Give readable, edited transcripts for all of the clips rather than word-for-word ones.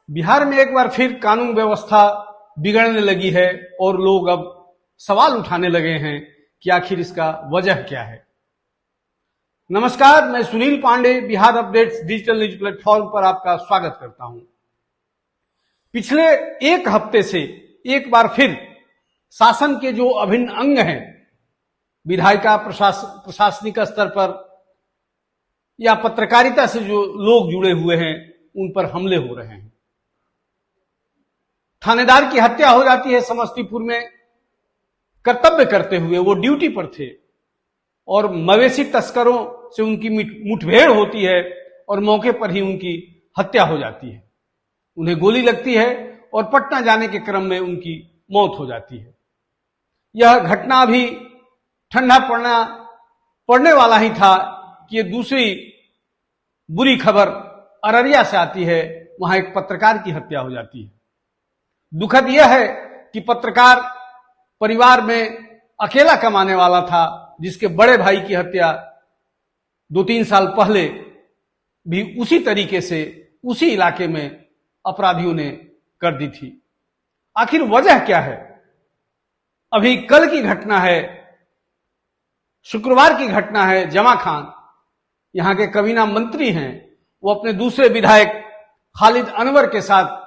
बिहार में एक बार फिर कानून व्यवस्था बिगड़ने लगी है और लोग अब सवाल उठाने लगे हैं कि आखिर इसका वजह क्या है। नमस्कार, मैं Sunil Pande Bihar updates digital news platform पर आपका स्वागत करता हूं। पिछले एक हफ्ते से एक बार फिर शासन के जो अभिन्न अंग हैं, विधायिका प्रशासनिक स्तर पर या पत्रकारिता से जो लोग जुड़े हुए हैं, उन पर हमले हो रहे हैं। थानेदार की हत्या हो जाती है समस्तीपुर में, कर्तव्य करते हुए वो ड्यूटी पर थे, और मवेशी तस्करों से उनकी मुठभेड़ होती है और मौके पर ही उनकी हत्या हो जाती है। उन्हें गोली लगती है और पटना जाने के क्रम में उनकी मौत हो जाती है। यह घटना भी ठंडा पड़ने वाला ही था कि ये दूसरी बुरी खबर अररिया से आती है। वहां एक पत्रकार की हत्या हो जाती है। दुखद यह है कि पत्रकार परिवार में अकेला कमाने वाला था, जिसके बड़े भाई की हत्या 2-3 साल पहले भी उसी तरीके से उसी इलाके में अपराधियों ने कर दी थी। आखिर वजह क्या है? अभी कल की घटना है, शुक्रवार की घटना है। जमा खान यहां के कबीना मंत्री हैं, वो अपने दूसरे विधायक खालिद अनवर के साथ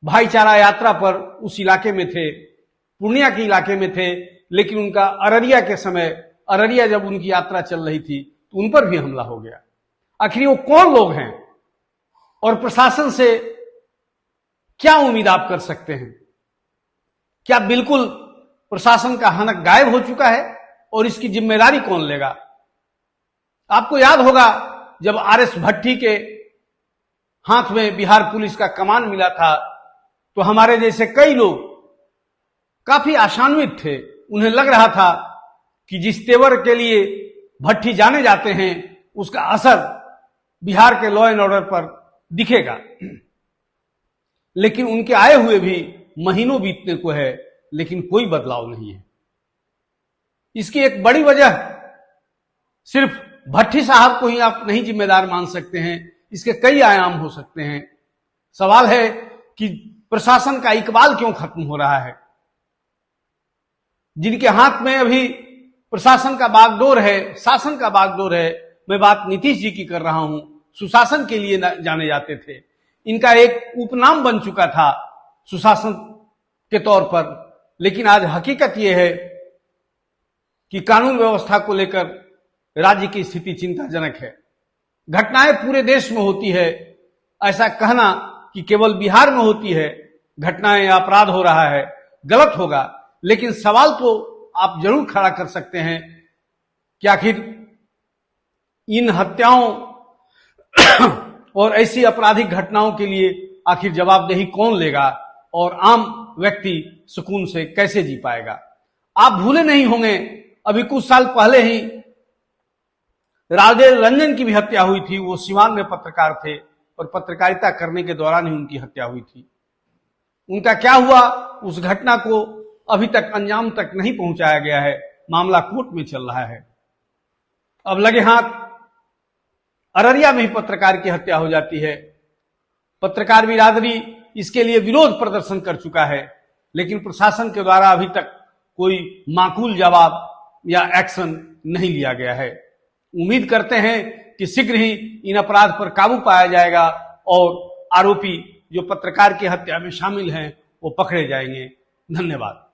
भाईचारा यात्रा पर उस इलाके में थे, पूर्णिया के इलाके में थे, लेकिन उनका अररिया जब उनकी यात्रा चल रही थी तो उन पर भी हमला हो गया। आखिर वो कौन लोग हैं और प्रशासन से क्या उम्मीद आप कर सकते हैं? क्या बिल्कुल प्रशासन का हनक गायब हो चुका है और इसकी जिम्मेदारी कौन लेगा? आपको याद होगा जब आरएस भट्टी के हाथ में बिहार पुलिस का कमान मिला था, तो हमारे जैसे कई लोग काफी आशान्वित थे। उन्हें लग रहा था कि जिस तेवर के लिए भट्टी जाने जाते हैं, उसका असर बिहार के लॉ एंड ऑर्डर पर दिखेगा। लेकिन उनके आए हुए भी महीनों बीतने को है, लेकिन कोई बदलाव नहीं है। इसकी एक बड़ी वजह सिर्फ भट्टी साहब को ही आप नहीं जिम्मेदार मान सकते हैं, इसके कई आयाम हो सकते हैं। सवाल है कि प्रशासन का इकबाल क्यों खत्म हो रहा है? जिनके हाथ में अभी प्रशासन का बागडोर है, शासन का बागडोर है, मैं बात नीतीश जी की कर रहा हूं, सुशासन के लिए जाने जाते थे। इनका एक उपनाम बन चुका था सुशासन के तौर पर। लेकिन आज हकीकत यह है कि कानून व्यवस्था को लेकर राज्य की स्थिति चिंताजनक है। घटनाएं पूरे देश में होती है, ऐसा कहना कि केवल बिहार में होती है घटनाएं या अपराध हो रहा है, गलत होगा। लेकिन सवाल तो आप जरूर खड़ा कर सकते हैं कि आखिर इन हत्याओं और ऐसी आपराधिक घटनाओं के लिए आखिर जवाबदेही कौन लेगा और आम व्यक्ति सुकून से कैसे जी पाएगा? आप भूले नहीं होंगे, अभी कुछ साल पहले ही राजेश रंजन की भी हत्या हुई थी। वो सिवान में पत्रकार थे और पत्रकारिता करने के दौरान ही उनकी हत्या हुई थी। उनका क्या हुआ, उस घटना को अभी तक अंजाम तक नहीं पहुंचाया गया है। मामला कोर्ट में चल रहा है। अब लगे हाथ अररिया में ही पत्रकार की हत्या हो जाती है। पत्रकार बिरादरी इसके लिए विरोध प्रदर्शन कर चुका है, लेकिन प्रशासन के द्वारा अभी तक कोई माकूल जवाब या एक्शन नहीं लिया गया है। उम्मीद करते हैं कि शीघ्र ही इन अपराध पर काबू पाया जाएगा और आरोपी जो पत्रकार की हत्या में शामिल हैं वो पकड़े जाएंगे। धन्यवाद।